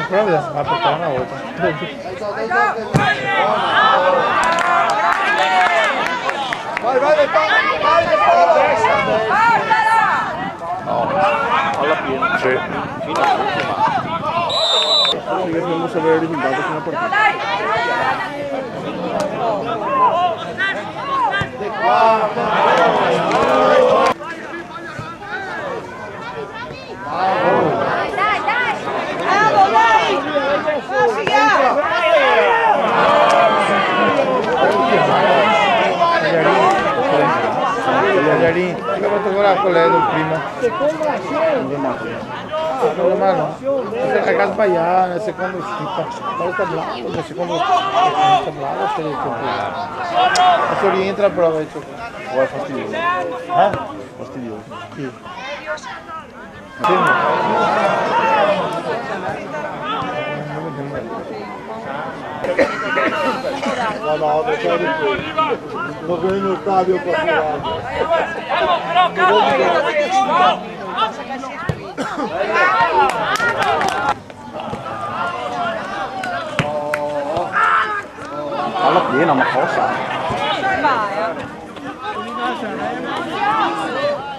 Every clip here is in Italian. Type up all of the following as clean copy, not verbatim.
Proviamo a portare una volta. Vai, no, alla fine. Sì. Fino all'ultima. Dobbiamo sapere il risultato fino a partita. Gagliarini, che ha fatto ancora con lei del primo. Non è male. Ha sbagliato nel secondo uscita. Ma sta bravo, nel secondo sta bravo, adesso rientra però invece. O è fastidioso? Fastidioso. Sì. No, perché non viene in stadio qua. Alla piena, ma cosa?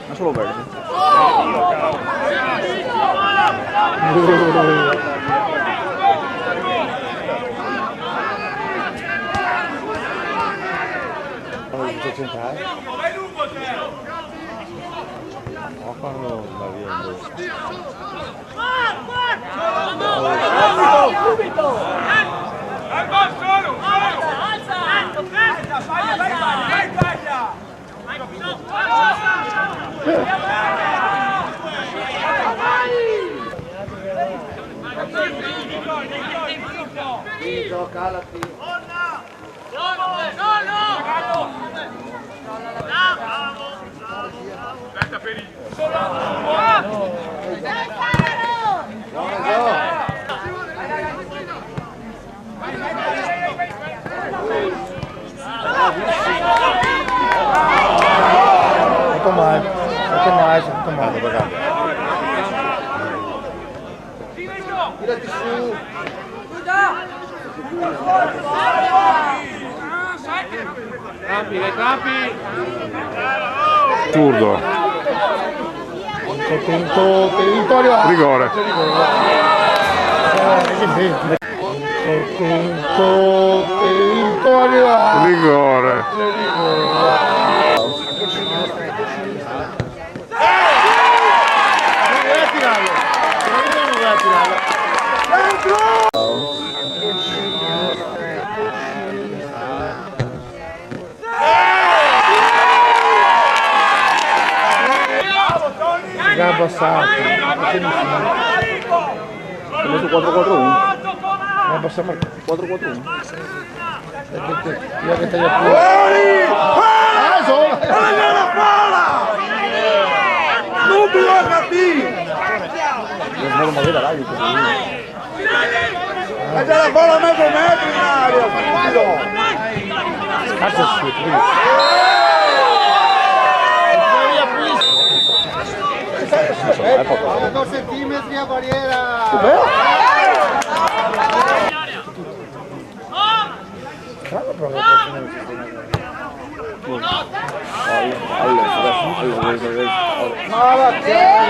Ma solo verde. Centrale. No, fanno la via. Subito! Molto male, ragazzi. Tirati su. Campi. Turdo. Territorio. Rigore. Rigore. Abbassato, ho messo 4-4-1. Abbassiamo 4-4-1. Io che taglio più. La palla! Non bisogna capire! Non mi vede l'aria così. Ma c'è la palla a mezzo metro in aria! Cazzo sì, 2 centimetri a barriera.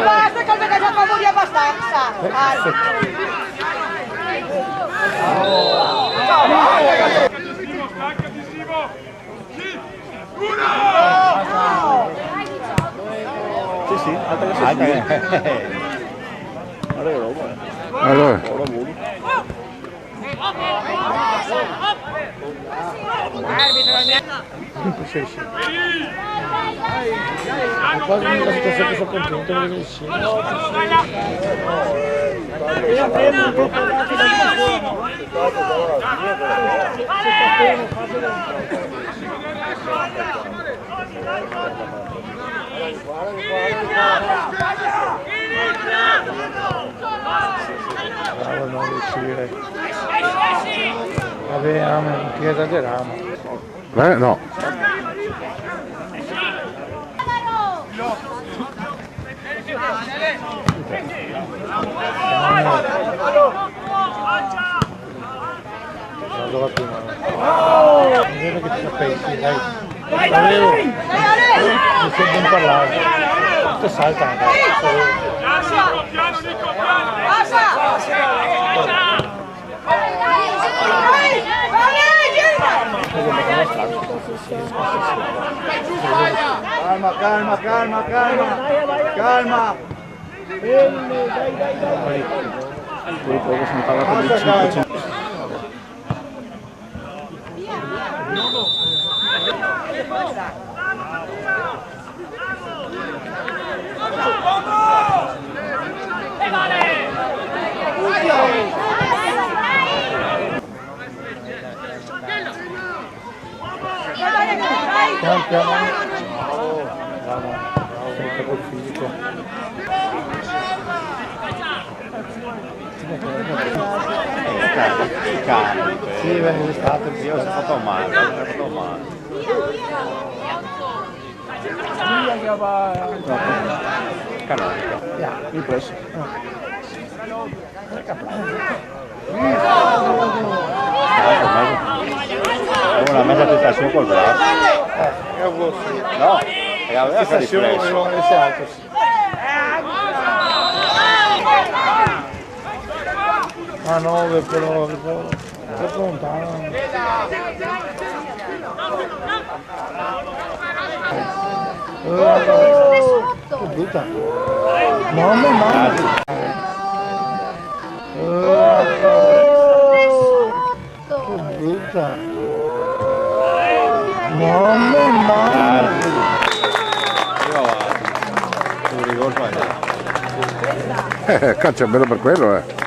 Basta che avete già favori abbastanza. Sì, altra che allora. Quasi una situazione che sono contento di riuscire. Guarda. Bravo a non riuscire. Vabbè, non ti esageriamo. No. Non dove prima. Non vedo che ti sapessi, dai. Sapevo. Mi sento ben parlare. Questo salta anche. Calma. Poi poco sono parlato di 500. Piano piano. Bravo, sempre col fisico. Sì, venne stato. Io sono fatto male. Canonica. Ripreso. Una mezza tentazione col braccio. È un gosto. No, aveva Prestazione ripreso. deve essere alto, sì. A 9 però, troppo lontano. Che brutta. Mamma mia. Che brutta. Mamma mia. Io avanti. Un rigore sbagliato. Calcio è bello per quello, eh.